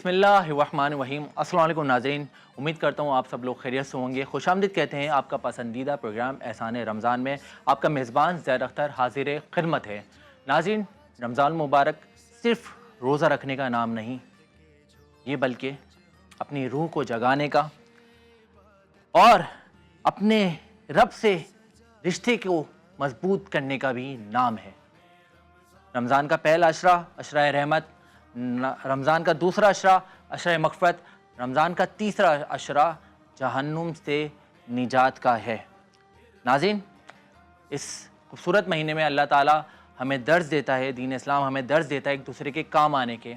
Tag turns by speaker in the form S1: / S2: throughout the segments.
S1: बिस्मिल्लाहिर्रहमानिर्रहीम। अस्सलाम वालेकुम नाज़रीन, उम्मीद करता हूँ आप सब लोग खैरियत से होंगे। खुशामदीद कहते हैं आपका पसंदीदा प्रोग्राम एहसान रमज़ान में आपका मेज़बान ज़ैद अख्तर हाजिर खिदमत है। नाज़रीन, रमज़ान मुबारक सिर्फ़ रोज़ा रखने का नाम नहीं, ये बल्कि अपनी रूह को जगाने का और अपने रब से रिश्ते को मजबूत करने का भी नाम है। रमज़ान का पहला अशरा अशरा रहमत, रमज़ान का दूसरा अशरा अशरा मग़फ़रत, रमज़ान का तीसरा अशरा जहन्नुम से निजात का है। नाज़रीन, इस खूबसूरत महीने में अल्लाह ताला हमें दर्स देता है, दीन इस्लाम हमें दर्स देता है एक दूसरे के काम आने के,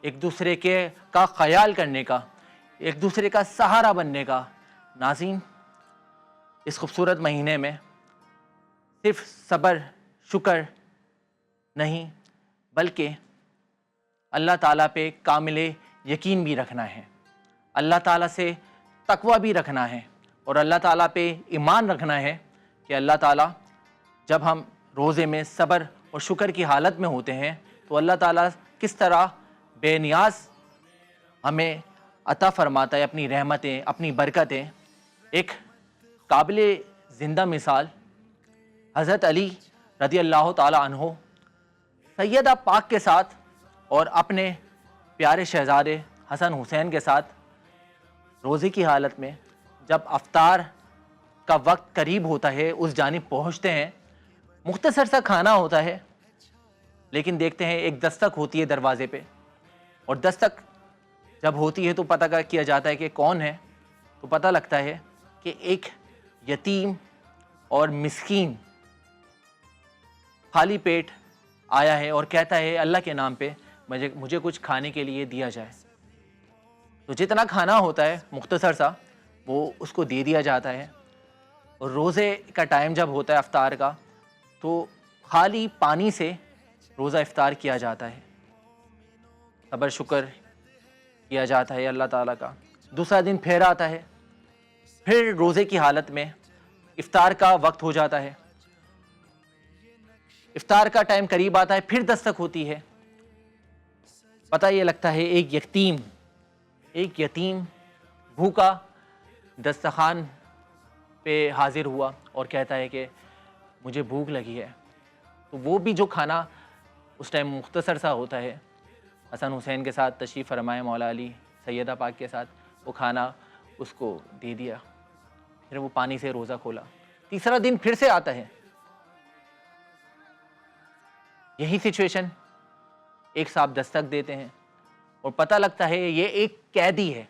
S1: एक दूसरे के का ख्याल करने का, एक दूसरे का सहारा बनने का। नाज़रीन, इस खूबसूरत महीने में सिर्फ सब्र शुक्र नहीं बल्कि अल्लाह ताला पे कामिल यकीन भी रखना है, अल्लाह ताला से तकवा भी रखना है और अल्लाह ताला पे ईमान रखना है कि अल्लाह ताला जब हम रोज़े में सब्र और शुक्र की हालत में होते हैं तो अल्लाह ताला किस तरह बेनियाज हमें अता फरमाता है अपनी रहमतें, अपनी बरकतें। एक काबिल ज़िंदा मिसाल हज़रत अली रज़ी अल्लाह ताला अन्हो सैयदा पाक के साथ और अपने प्यारे शहज़ादे हसन हुसैन के साथ रोज़े की हालत में जब अफ्तार का वक्त करीब होता है उस जानिब पहुँचते हैं। मुख्तसर सा खाना होता है, लेकिन देखते हैं एक दस्तक होती है दरवाज़े पे, और दस्तक जब होती है तो पता किया जाता है कि कौन है। तो पता लगता है कि एक यतीम और मिस्कीन खाली पेट आया है और कहता है अल्लाह के नाम पे मुझे कुछ खाने के लिए दिया जाए। तो जितना खाना होता है मुख्तसर सा वो उसको दे दिया जाता है। और रोज़े का टाइम जब होता है अफ्तार का तो खाली पानी से रोज़ा इफ्तार किया जाता है, सब्र शुक्र किया जाता है अल्लाह ताला का। दूसरा दिन फिर आता है, फिर रोज़े की हालत में इफ्तार का वक्त हो जाता है, इफ्तार का टाइम करीब आता है, फिर दस्तक होती है। पता ये लगता है एक यतीम भूखा दस्तरखान पे हाजिर हुआ और कहता है कि मुझे भूख लगी है। तो वो भी जो खाना उस टाइम मुख्तसर सा होता है, हसन हुसैन के साथ तशरीफ़ फरमाए मौला अली सैयदा पाक के साथ, वो खाना उसको दे दिया। फिर वो पानी से रोज़ा खोला। तीसरा दिन फिर से आता है, यही सिचुएशन, एक साहब दस्तक देते हैं और पता लगता है ये एक कैदी है।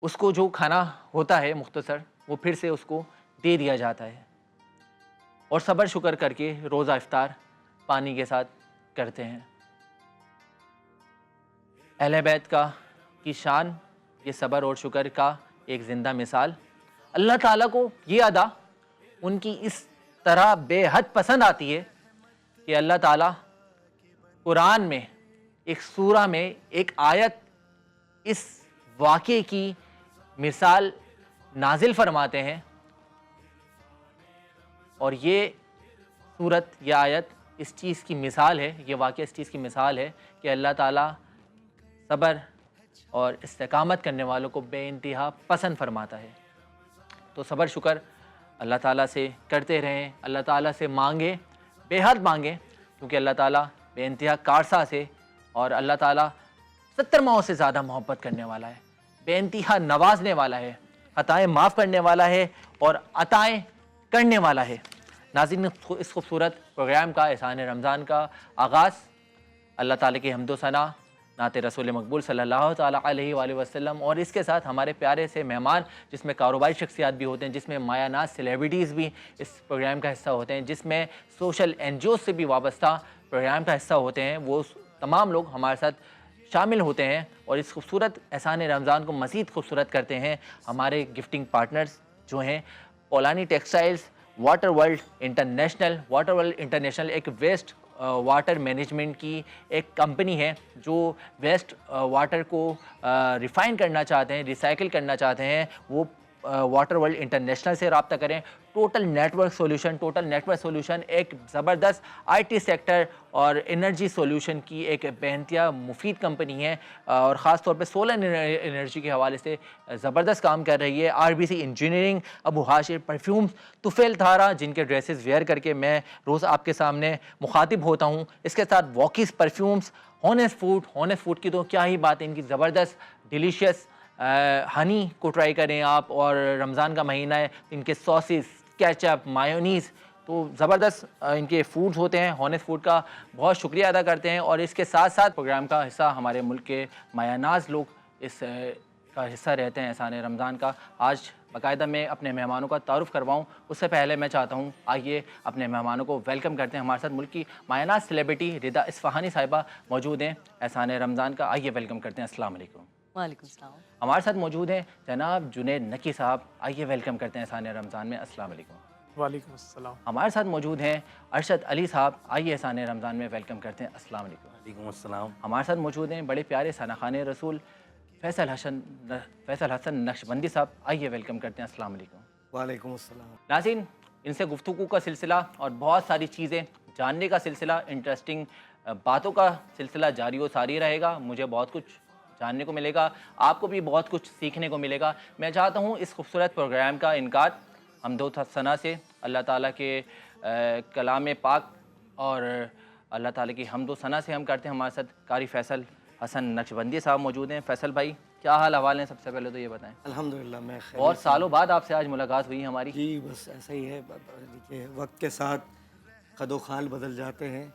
S1: उसको जो खाना होता है मुख्तसर वो फिर से उसको दे दिया जाता है और सब्र शुक्र करके रोज़ा इफ्तार पानी के साथ करते हैं। अहले बैत की शान, ये सब्र और शुक्र का एक ज़िंदा मिसाल। अल्लाह ताला को ये अदा उनकी इस तरह बेहद पसंद आती है कि अल्लाह ताला कुरान में एक सूरा में एक आयत इस वाक़े की मिसाल नाजिल फरमाते हैं। और ये सूरत, ये आयत इस चीज़ की मिसाल है, ये वाक़या इस चीज़ की मिसाल है कि अल्लाह ताला सब्र और इस्तिकामत करने वालों को बेइंतहा पसंद फरमाता है। तो सब्र शुक्र अल्लाह ताला से करते रहें, अल्लाह ताला से मांगे, बेहद मांगे, क्योंकि अल्लाह ताला बेइंतहा कारसा से और अल्लाह ताला 70 माओं से ज़्यादा मोहब्बत करने वाला है, बेइंतहा नवाजने वाला है, खताएँ माफ़ करने वाला है और अताएँ करने वाला है। नाज़रीन, इस खूबसूरत प्रोग्राम का एहसान रमज़ान का आगाज़ अल्लाह ताला की हम्दो सना, नाते रसूल मकबूल सल्लल्लाहु ताला अलैहि वसल्लम और इसके साथ हमारे प्यारे से मेहमान, जिसमें कारोबारी शख्सियात भी होते हैं, जिसमें मायानाज़ सेलिब्रिटीज़ भी इस प्रोग्राम का हिस्सा होते हैं, जिसमें सोशल NGO से भी वाबस्ता प्रोग्राम का हिस्सा होते हैं, वो तमाम लोग हमारे साथ शामिल होते हैं और इस खूबसूरत एहसान रमज़ान को मज़ीद खूबसूरत करते हैं हमारे गिफ्टिंग पार्टनर्स जो हैं पोलानी टेक्सटाइल्स, वाटर वर्ल्ड इंटरनेशनल एक वेस्ट वाटर मैनेजमेंट की एक कंपनी है जो वेस्ट वाटर को रिफ़ाइन करना चाहते हैं, रिसाइकिल करना चाहते हैं। वो वाटर वर्ल्ड इंटरनेशनल से रब्ता करें। टोटल नेटवर्क सोल्यूशन एक ज़बरदस्त आईटी सेक्टर और एनर्जी सोल्यूशन की एक बेहतरीन मुफीद कंपनी है और ख़ास तौर पे सोलर एनर्जी के हवाले से ज़बरदस्त काम कर रही है। RBC engineering, Abu Hashir perfumes, Tufail थारा, जिनके ड्रेसेस वेयर करके मैं रोज़ आपके सामने मुखातिब होता हूँ। इसके साथ वॉकिस परफ्यूम्स, हॉनेस्ट फूड की तो क्या ही बात है, इनकी ज़बरदस्त डिलीशियस हनी को ट्राई करें आप। और रमज़ान का महीना है, इनके सॉसेस, केचप, मायोनीज़ तो ज़बरदस्त इनके फूड्स होते हैं। हॉनेस्ट फूड का बहुत शुक्रिया अदा करते हैं। और इसके साथ साथ प्रोग्राम का हिस्सा हमारे मुल्क के मायानाज़ लोग इस का हिस्सा रहते हैं एहसान रमज़ान का। आज बाकायदा मैं अपने मेहमानों का तारुफ़ करवाऊँ, उससे पहले मैं चाहता हूँ आइए अपने मेहमानों को वेलकम करते हैं। हमारे साथ मुल्क की मायानाज़ सेलिब्रिटी रिदा इस्फ़हानी साहिबा मौजूद हैं एहसान रमज़ान का। आइए वेलकम करते हैं। अस्सलाम वालेकुम।
S2: वालेकुम सलाम।
S1: हमारे साथ मौजूद हैं जनाब जुनैद नकी साहब। आइए वेलकम करते हैं एहसान रमज़ान में। अस्सलाम वालेकुम।
S3: वालेकुम अस्सलाम।
S1: हमारे साथ मौजूद हैं अरशद अली साहब। आइए एहसान रमज़ान में वेलकम करते हैं। अस्सलाम वालेकुम।
S4: वालेकुम अस्सलाम।
S1: हमारे साथ मौजूद हैं बड़े प्यारे सनाखाने रसूल फैसल हसन नक्शबंदी साहब। आइए वेलकम करते हैं। अस्सलाम वालेकुम।
S4: वालेकुम अस्सलाम।
S1: नाज़रीन, इनसे गुफ्तगू का सिलसिला और बहुत सारी चीज़ें जानने का सिलसिला, इंटरेस्टिंग बातों का सिलसिला जारी व सारी रहेगा। मुझे बहुत कुछ जानने को मिलेगा, आपको भी बहुत कुछ सीखने को मिलेगा। मैं चाहता हूँ इस खूबसूरत प्रोग्राम का इनकाद हमदो सना से अल्लाह ताला के कलाम पाक और अल्लाह ताला की हमदो सना से हम करते हैं। हमारे साथ कारी फैसल हसन नक्शबंदी साहब मौजूद हैं। फैसल भाई, क्या हाल हवाल हैं? सबसे पहले तो ये बताएं।
S4: अल्हम्दुलिल्लाह मैं खैरियत
S1: और
S4: से
S1: सालों बाद आपसे आज मुलाकात हुई हमारी।
S4: जी बस ऐसा ही है। देखिए वक्त के साथ कदो खाल बदल जाते हैं,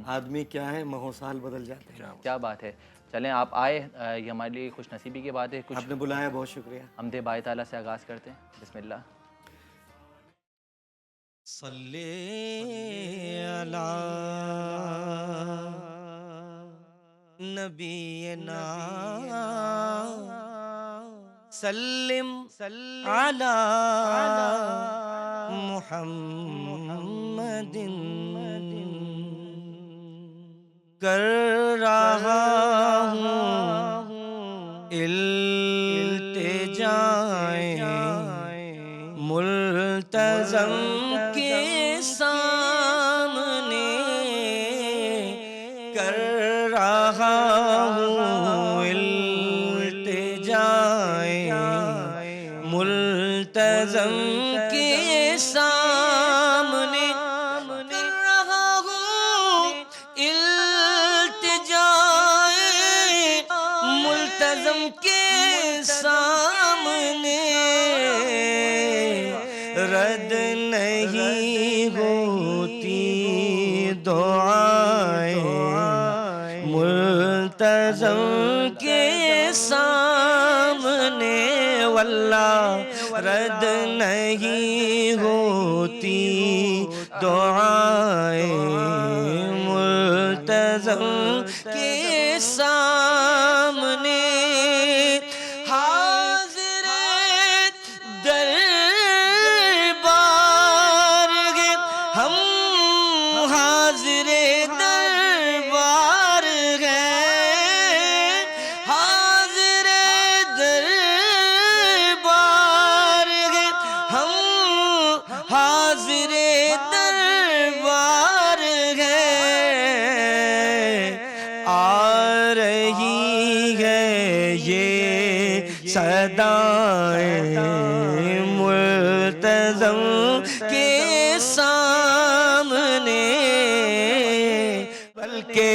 S4: आदमी क्या है महोसाल बदल जाते हैं।
S1: क्या बात है। चलें आप आए, ये हमारे लिए खुश नसीबी की बात है। कुछ
S4: आपने बुलाया, बहुत शुक्रिया।
S1: हमदे बाई ताला से आगाज़ करते हैं। बिस्मिल्लाह।
S5: सल्ले अला नबीना सल्लिम अला मुहम्मदिन कर रहा हूँ इल्तिजाए मुल्तज़म के सामने कर रहा हूँ इल्तिजाए मुल्तज़म के सामने कर रहा हूँ इल्तिजाए मुल्तज़म के सामने रद नहीं होती दुआएं मुल्तज़म के सामने वल्लाह रद नहीं होती दुआएं मुल्तज़म के सामने सदाएं मुल्तज़म के सामने बल्कि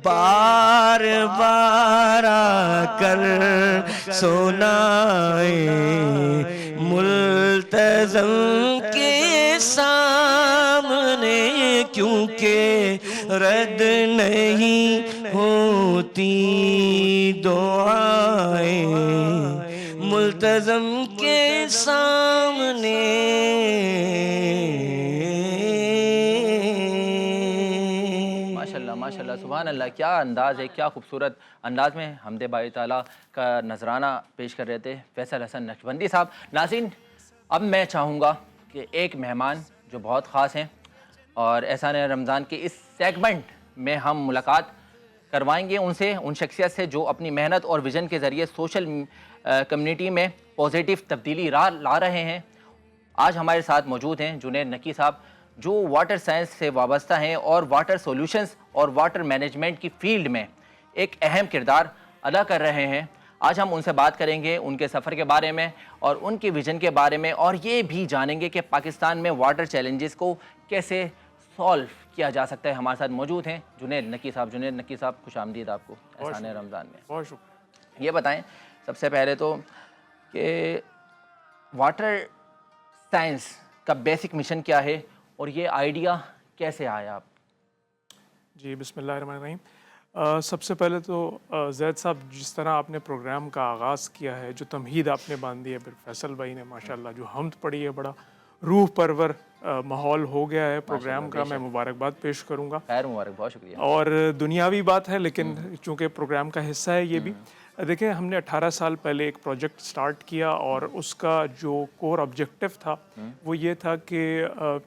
S5: बार बार आकर सुनाए मुल्तज़म के सामने क्योंकि रद नहीं होती दुआएं मुल्तज़म के सामने।
S1: माशाल्लाह माशाल्लाह, सुभान अल्लाह, क्या अंदाज़ है, क्या खूबसूरत अंदाज़ में हमदे बाई ताला का नजराना पेश कर रहे थे फैसल हसन नक्शबंदी साहब। नाज़रीन, अब मैं चाहूँगा कि एक मेहमान जो बहुत ख़ास हैं और एहसान रमज़ान के इस सेगमेंट में हम मुलाकात करवाएंगे उनसे, उन शख्सियत से जो अपनी मेहनत और विज़न के ज़रिए सोशल कम्युनिटी में पॉजिटिव तब्दीली ला रहे हैं। आज हमारे साथ मौजूद हैं जुनैद नकी साहब, जो वाटर साइंस से वाबस्ता हैं और वाटर सॉल्यूशंस और वाटर मैनेजमेंट की फील्ड में एक अहम किरदार अदा कर रहे हैं। आज हम उनसे बात करेंगे उनके सफ़र के बारे में और उनके विज़न के बारे में, और ये भी जानेंगे कि पाकिस्तान में वाटर चैलेंजेस को कैसे सॉल्व किया जा सकता है। हमारे साथ मौजूद हैं जुनैद नकी साहब। जुनैद नकी साहब, खुश आमदीद आपको एहसान रमज़ान में।
S2: बहुत शुक्रिया।
S1: ये बताएं सबसे पहले तो कि वाटर साइंस का बेसिक मिशन क्या है और ये आइडिया कैसे आया आप?
S2: जी, बिस्मिल्लाहिर्रहमानिर्रहीम। सबसे पहले तो ज़ैद साहब, जिस तरह आपने प्रोग्राम का आगाज़ किया है, जो तमहीद आपने बांधी है, फिर फैसल भाई ने माशाल्लाह जो हमद पढ़ी है, बड़ा रूह परवर माहौल हो गया है प्रोग्राम का। मैं मुबारकबाद पेश करूँगा।
S1: खैर मुबारक, बहुत शुक्रिया।
S2: और दुनियावी बात है, लेकिन चूँकि प्रोग्राम का हिस्सा है ये भी। देखें, हमने 18 साल पहले एक प्रोजेक्ट स्टार्ट किया और उसका जो कोर ऑब्जेक्टिव था वो ये था कि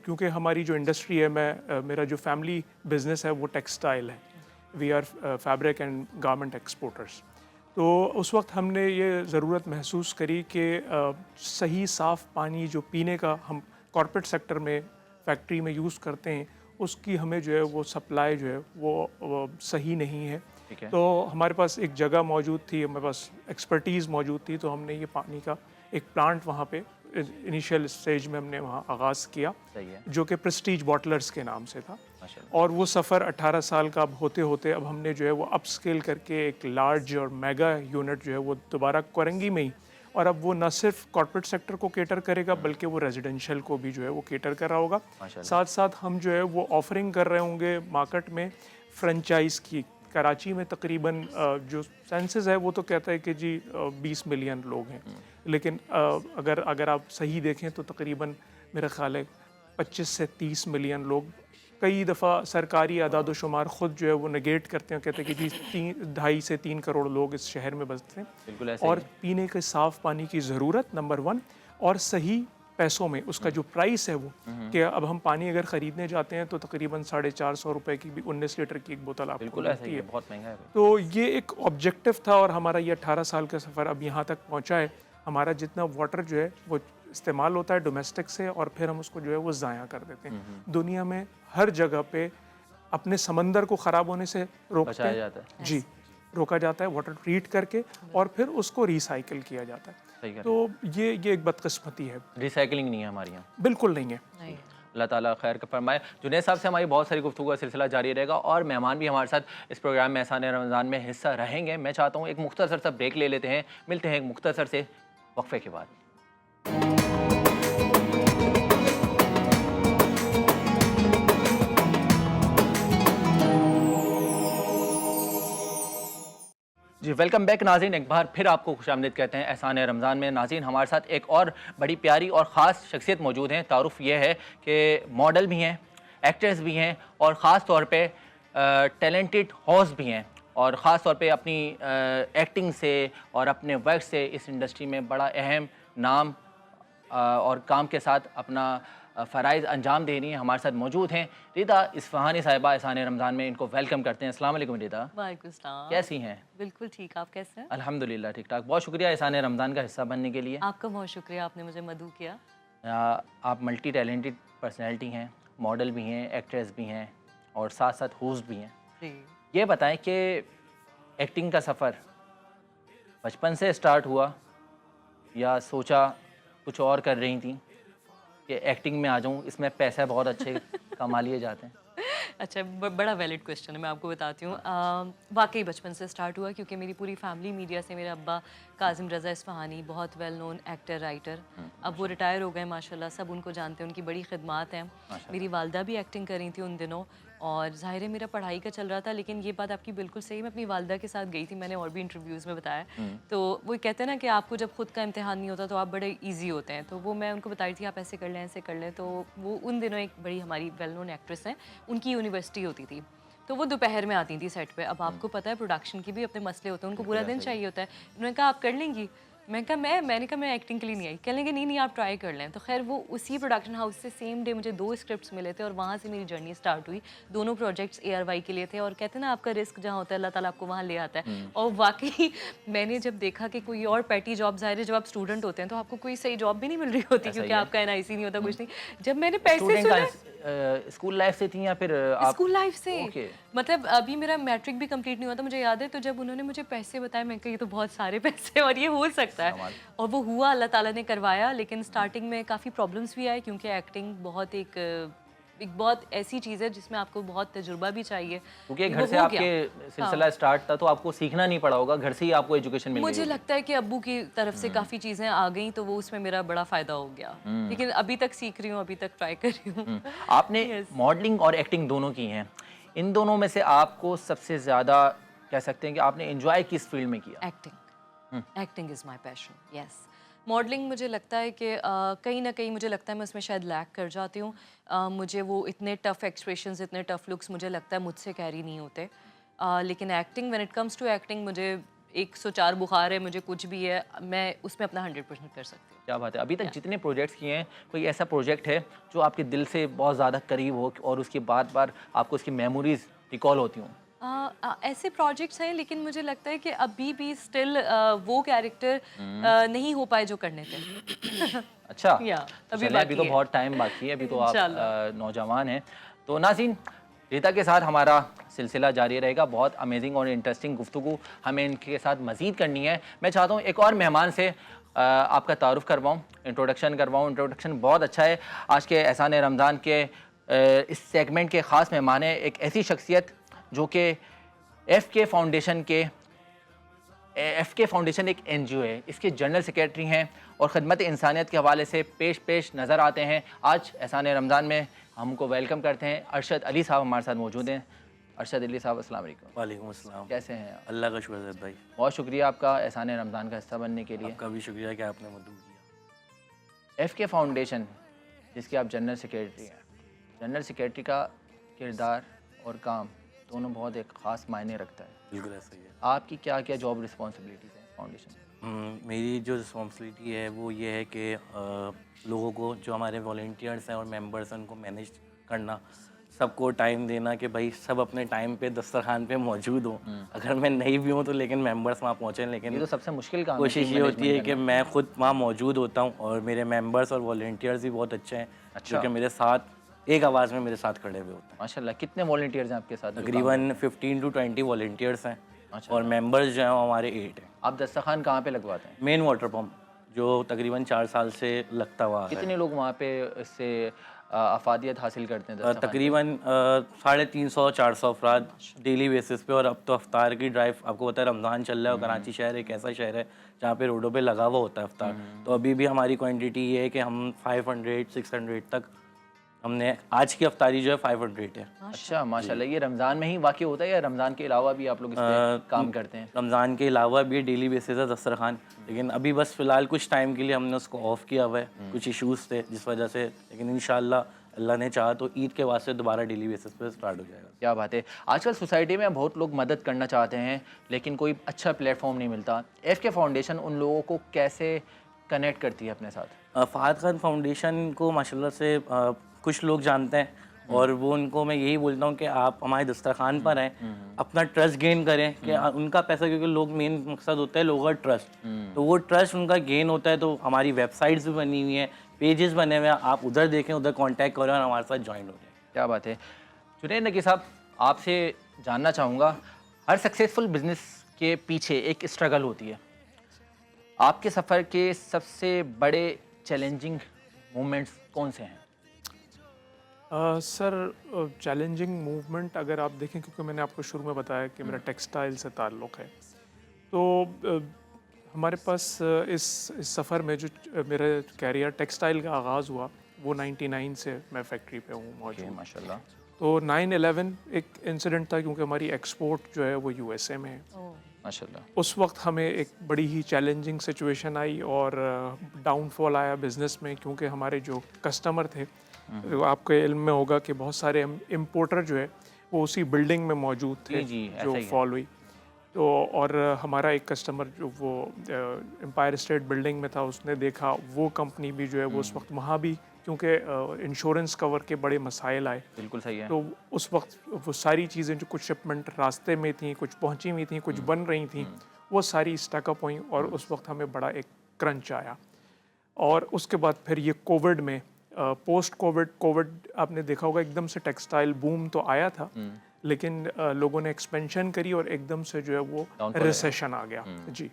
S2: क्योंकि हमारी जो इंडस्ट्री है, मेरा जो फैमिली बिजनेस है वो टेक्सटाइल है। We are fabric and garment exporters. तो उस वक्त हमने ये ज़रूरत महसूस करी कि सही साफ़ पानी जो पीने का हम कॉर्पोरेट सेक्टर में फैक्ट्री में यूज़ करते हैं, उसकी हमें जो है वो सप्लाई जो है वो सही नहीं है। तो हमारे पास एक जगह मौजूद थी, हमारे पास एक्सपर्टीज़ मौजूद थी, तो हमने ये पानी का एक प्लांट वहाँ पे इनिशियल स्टेज में हमने वहाँ आगाज़ किया, जो कि प्रेस्टीज बॉटलर्स के नाम से था। और वो सफ़र 18 साल का अब होते होते अब हमने जो है वो अपस्केल करके एक लार्ज और मेगा यूनिट जो है वो दोबारा कोरंगी में ही, और अब वो न सिर्फ कॉर्पोरेट सेक्टर को केटर करेगा बल्कि वो रेजिडेंशियल को भी जो है वो केटर कर रहा होगा। साथ साथ हम जो है वो ऑफरिंग कर रहे होंगे मार्केट में फ्रेंचाइज की। कराची में तकरीबन जो सेंसस है वो तो कहता है कि जी 20 मिलियन लोग हैं, लेकिन अगर आप सही देखें तो तकरीबन मेरा ख्याल है 25 से 30 मिलियन लोग। कई दफ़ा सरकारी आदाद शुमार ख़ुद जो है वो नेगेट करते हैं, कहते हैं कि जी 2.5 से 3 करोड़ लोग इस शहर में बसते हैं। और पीने के साफ़ पानी की ज़रूरत नंबर 1, और सही पैसों में उसका जो प्राइस है वो, कि अब हम पानी अगर ख़रीदने जाते हैं तो तकरीबन 450 रुपये की भी 19 लीटर की एक बोतल आपको मिलती है।
S1: बहुत महंगा है।
S2: तो ये एक ऑब्जेक्टिव था और हमारा ये 18 साल का सफ़र अब यहाँ तक पहुँचा है। हमारा जितना वाटर जो है वो इस्तेमाल होता है डोमेस्टिक से, और फिर हम उसको जो है वो ज़ाया कर देते हैं। दुनिया में हर जगह पे अपने समंदर को ख़राब होने से रोकते हैं, जी रोका जाता है वाटर ट्रीट करके, और फिर उसको रिसाइकिल किया जाता है। तो ये एक बदकिस्मती है,
S1: रिसाइकलिंग नहीं है हमारे यहाँ,
S2: बिल्कुल नहीं है।
S1: अल्लाह ताला खैर का फरमाए। जुनैद साहब से हमारी बहुत सारी गुफ्तगू का सिलसिला जारी रहेगा और मेहमान भी हमारे साथ इस प्रोग्राम में एहसान रमज़ान में हिस्सा रहेंगे। मैं चाहता हूँ एक मुख्तसर सा ब्रेक ले लेते हैं, मिलते हैं एक मुख्तसर से वक्फे के बाद। जी, वेलकम बैक नाज़रीन। एक बार फिर आपको खुशामदीद कहते हैं एहसान रमज़ान में। नाज़रीन, हमारे साथ एक और बड़ी प्यारी और ख़ास शख्सियत मौजूद हैं। तारुफ़ ये है कि मॉडल भी हैं, एक्ट्रेस भी हैं, और ख़ास तौर पे टैलेंटेड हॉस्ट भी हैं, और ख़ास तौर पे अपनी एक्टिंग से और अपने वर्क से इस इंडस्ट्री में बड़ा अहम नाम और काम के साथ अपना फ़राइज़ अंजाम दे रही हैं। हमारे साथ मौजूद हैं रिदा इस्फ़हानी साहिबा एहसान रमज़ान में। इनको वेलकम करते हैं। अस्सलाम वालेकुम रिदा।
S3: वालेकुम सलाम।
S1: कैसी हैं?
S3: बिल्कुल ठीक, आप कैसे हैं?
S1: अल्हम्दुलिल्लाह ठीक ठाक। बहुत शुक्रिया एहसान रमज़ान का हिस्सा बनने के लिए।
S3: आपका बहुत शुक्रिया, आपने मुझे मदऊ किया।
S1: आप मल्टी टैलेंटेड पर्सनैलिटी हैं, मॉडल भी हैं, एक्ट्रेस भी हैं, और साथ साथ होस्ट भी हैं।
S3: जी।
S1: ये बताएं कि एक्टिंग का सफ़र बचपन से स्टार्ट हुआ या सोचा कुछ और कर रही थी कि एक्टिंग में आ जाऊं, इसमें पैसे बहुत अच्छे कमा लिए जाते हैं?
S3: अच्छा, बड़ा वैलिड क्वेश्चन है, मैं आपको बताती हूँ। वाकई बचपन से स्टार्ट हुआ, क्योंकि मेरी पूरी फैमिली मीडिया से। मेरे अब्बा काजिम रज़ा इस्फ़हानी बहुत वेल नोन एक्टर राइटर, अब वो रिटायर हो गए माशाल्लाह, सब उनको जानते हैं, उनकी बड़ी खिदमात हैं। मेरी वालदा भी एक्टिंग कर रही थी उन दिनों, और ज़ाहिर है मेरा पढ़ाई का चल रहा था। लेकिन ये बात आपकी बिल्कुल सही, मैं अपनी वालदा के साथ गई थी, मैंने और भी इंटरव्यूज़ में बताया। तो वो कहते हैं ना कि आपको जब खुद का इम्तिहान नहीं होता तो आप बड़े ईजी होते हैं, तो वो मैं उनको बताई थी आप ऐसे कर लें, ऐसे कर लें। तो वो उन दिनों एक बड़ी हमारी वेल नोन एक्ट्रेस हैं, उनकी यूनिवर्सिटी होती थी, तो वो दोपहर में आती थी सेट पे। अब आपको पता है प्रोडक्शन की भी अपने मसले होते हैं, उनको पूरा दिन चाहिए होता है। उन्होंने कहा आप कर लेंगी? मैंने कहा मैं एक्टिंग के लिए नहीं आई। कहने लगे नहीं आप ट्राई कर लें। तो खैर वो उसी प्रोडक्शन हाउस से सेम डे मुझे 2 स्क्रिप्ट्स मिले थे और वहाँ से मेरी जर्नी स्टार्ट हुई। दोनों प्रोजेक्ट्स ARY के लिए थे और कहते हैं ना आपका रिस्क जहाँ होता है अल्लाह ताला आपको वहाँ ले आता है। और वाकई मैंने जब देखा कि कोई और पैटी जॉब, ज़ाहिर है जब आप स्टूडेंट होते हैं तो आपको कोई सही जॉब भी नहीं मिल रही होती क्योंकि आपका NIC नहीं होता, कुछ नहीं। जब मैंने पैसे सुने
S1: स्कूल लाइफ से थी या फिर आप
S3: स्कूल लाइफ से
S1: ओके।
S3: मतलब अभी मेरा मैट्रिक भी कंप्लीट नहीं हुआ था, मुझे याद है। तो जब उन्होंने मुझे पैसे बताए मैं कहा ये तो बहुत सारे पैसे और ये हो सकता है, और वो हुआ, अल्लाह ताला ने करवाया। लेकिन स्टार्टिंग में काफ़ी प्रॉब्लम्स भी आए क्योंकि एक्टिंग बहुत एक बहुत ऐसी चीज़ है जिसमें आपको बहुत तजुर्बा भी चाहिए।
S1: क्योंकि घर
S3: वो
S1: से
S3: हो
S1: आपके
S3: गया।
S1: सिलसिला स्टार्ट था तो आपको सीखना नहीं पड़ा होगा, घर से ही आपको एजुकेशन मिल
S3: मुझे
S1: गई
S3: लगता है कि अब्बू की तरफ से काफ़ी चीज़ें आ गई तो वो उसमें मेरा बड़ा फ़ायदा हो गया। लेकिन अभी तक सीख रही हूँ, अभी तक ट्राई कर रही हूँ।
S1: होगी। आपने मॉडलिंग और एक्टिंग दोनों की हैं, इन दोनों में से आपको सबसे ज़्यादा कह सकते हैं कि आपने एंजॉय किस फील्ड में किया?
S3: Acting is my passion, yes. Modelling मुझे लगता है कि कहीं ना कहीं मुझे लगता है मैं उसमें शायद लैक कर जाती हूँ। मुझे वो इतने टफ़ एक्सप्रेशंस, इतने टफ़ लुक्स मुझे लगता है मुझसे कैरी नहीं होते। लेकिन acting, when it comes to acting, मुझे 104 बुखार है, मुझे कुछ भी है, मैं उसमें अपना 100% कर सकती हूँ।
S1: क्या बात है। अभी तक जितने प्रोजेक्ट्स किए हैं, कोई ऐसा प्रोजेक्ट है जो आपके दिल से बहुत ज़्यादा करीब हो और उसके बार बार आपको उसकी मेमोरीज रिकॉल होती हों?
S3: ऐसे प्रोजेक्ट्स हैं लेकिन मुझे लगता है कि अभी भी स्टिल वो कैरेक्टर नहीं हो पाए जो करने थे।
S1: अच्छा,
S3: अभी
S1: अभी तो बहुत टाइम बाकी है, अभी तो आप नौजवान हैं। तो नाज़रीन, रीता के साथ हमारा सिलसिला जारी रहेगा। बहुत अमेजिंग और इंटरेस्टिंग गुफ्तगू हमें इनके साथ मज़ीद करनी है। मैं चाहता हूँ एक और मेहमान से आपका तारुफ करवाऊँ, इंट्रोडक्शन करवाऊँ। इंट्रोडक्शन बहुत अच्छा है। आज के एहसान रमज़ान के इस सेगमेंट के ख़ास मेहमान है एक ऐसी शख्सियत जो कि FK फाउंडेशन एक NGO है, इसके जनरल सेक्रेटरी हैं और ख़िदमत इंसानियत के हवाले से पेश नज़र आते हैं। आज एहसान रमज़ान में हमको वेलकम करते हैं। अरशद अली साहब हमारे साथ मौजूद हैं। अरशद अली साहब, अस्सलाम वालेकुम।
S6: वालेकुम अस्सलाम।
S1: कैसे हैं आप?
S6: अल्लाह का शुक्र है भाई।
S1: बहुत शुक्रिया आपका एहसान रमज़ान का हिस्सा बनने के लिए।
S6: आपका भी शुक्रिया कि आपने मदद किया।
S1: FK फाउंडेशन जिसके आप जनरल सेक्रेटरी हैं, जनरल सेक्रेटरी का किरदार और काम दोनों बहुत एक ख़ास मायने रखता है।
S6: बिल्कुल ऐसा ही है।
S1: आपकी क्या क्या जॉब रिस्पॉन्सिबिलिटीज़ हैं फाउंडेशन में?
S6: मेरी जो रिस्पॉन्सिबिलिटी है वो ये है कि लोगों को, जो हमारे वॉलंटियर्स हैं और मेंबर्स हैं, उनको मैनेज करना, सबको टाइम देना कि भाई सब अपने टाइम पे दस्तरखान पे मौजूद हों। अगर मैं नहीं भी हूँ तो लेकिन मेंबर्स वहाँ पहुँचें। लेकिन
S1: ये तो सबसे मुश्किल काम है,
S6: कोशिश
S1: टीम
S6: ये होती है
S1: मैनेजमेंट
S6: कि मैं खुद वहाँ मौजूद होता हूँ और मेरे मेंबर्स और वॉलंटियर्स भी बहुत अच्छे हैं, जो कि मेरे साथ एक आवाज़ में मेरे साथ खड़े हुए होते हैं।
S1: माशाल्लाह। कितने वॉलंटियर्स हैं आपके साथ?
S6: तकरीबन 15 to 20 वॉलंटियर्स हैं और मेंबर्स जो हैं वो हमारे 8 हैं।
S1: आप दस्तरखान कहाँ पे लगवाते हैं?
S6: मेन वाटर पम्प, जो तकरीबन 4 साल से लगता हुआ है।
S1: कितने लोग वहाँ पे इससे अफादियत हासिल करते हैं?
S6: तकरीबन 350-400 अफराद डेली बेसिस पे। और अब तो अफ्तार की ड्राइव, आपको पता है रमज़ान चल रहा है और कराची शहर एक ऐसा शहर है जहाँ पे रोडों पे लगा हुआ होता है अफ्तार। तो अभी भी हमारी क्वांटिटी ये है कि हम 500-600 तक, हमने आज की अफ्तारी जो है 500 है।
S1: अच्छा, माशाल्लाह। ये रमज़ान में ही वाक़ई होता है या रमज़ान के अलावा भी आप लोग इस पे काम करते हैं?
S6: रमज़ान के अलावा भी डेली बेसिस है दस्तरखान, लेकिन अभी बस फ़िलहाल कुछ टाइम के लिए हमने उसको ऑफ़ किया हुआ है, कुछ इश्यूज़ थे जिस वजह से। लेकिन इंशाल्लाह अल्लाह ने चाहा तो ईद के वास्ते दोबारा डेली बेसिस पे स्टार्ट हो जाएगा।
S1: क्या बात है। आजकल सोसाइटी में बहुत लोग मदद करना चाहते हैं लेकिन कोई अच्छा प्लेटफॉर्म नहीं मिलता। FK फाउंडेशन उन लोगों को कैसे कनेक्ट करती है अपने साथ?
S6: फ़ाहद खान फाउंडेशन को माशाल्लाह से कुछ लोग जानते हैं और वो उनको मैं यही बोलता हूँ कि आप हमारे दस्तरखान पर आएँ, अपना ट्रस्ट गेन करें कि उनका पैसा, क्योंकि लोग, मेन मकसद होता है लोगों का ट्रस्ट, तो वो ट्रस्ट उनका गेन होता है। तो हमारी वेबसाइट्स भी बनी हुई हैं, पेजेस बने हुए हैं, आप उधर देखें, उधर कांटेक्ट करें और हमारे साथ ज्वाइन हो जाएं।
S1: क्या बात है। जुनैद नकी साहब, आपसे जानना चाहूँगा, हर सक्सेसफुल बिजनेस के पीछे एक स्ट्रगल होती है। आपके सफ़र के सबसे बड़े चैलेंजिंग मोमेंट्स कौन से हैं?
S2: सर, चैलेंजिंग मूवमेंट अगर आप देखें, क्योंकि मैंने आपको शुरू में बताया कि मेरा टेक्सटाइल से ताल्लुक़ है, तो हमारे पास इस सफ़र में जो मेरा कैरियर टेक्सटाइल का आगाज़ हुआ वो 99 से मैं फैक्ट्री पे हूँ मौजूद।
S1: माशाल्लाह।
S2: तो 9/11 एक इंसिडेंट था, क्योंकि हमारी एक्सपोर्ट जो है वो USA में है।
S1: माशाल्लाह।
S2: उस वक्त हमें एक बड़ी ही चैलेंजिंग सिचुएशन आई और डाउनफॉल आया बिज़नेस में, क्योंकि हमारे जो कस्टमर थे, आपके इल्म में होगा कि बहुत सारे इम्पोर्टर जो है वो उसी बिल्डिंग में मौजूद थे
S1: जी,
S2: जो फॉल हुई। तो और हमारा एक कस्टमर जो वो एम्पायर स्टेट बिल्डिंग में था, उसने देखा वो कंपनी भी जो है वो उस वक्त वहाँ भी क्योंकि इंश्योरेंस कवर के बड़े मसाइल आए,
S1: बिल्कुल सही है।
S2: तो उस वक्त वो सारी चीज़ें जो कुछ शिपमेंट रास्ते में थी, कुछ पहुंची हुई थी, कुछ बन रही थी, वो सारी स्टकअप हुई और उस वक्त हमें बड़ा एक क्रंच आया। और उसके बाद फिर ये कोविड में पोस्ट कोविड आपने देखा होगा एकदम से टेक्सटाइल बूम तो आया था, लेकिन लोगों ने एक्सपेंशन करी और एकदम से जो है वो रिसेशन आ गया जी।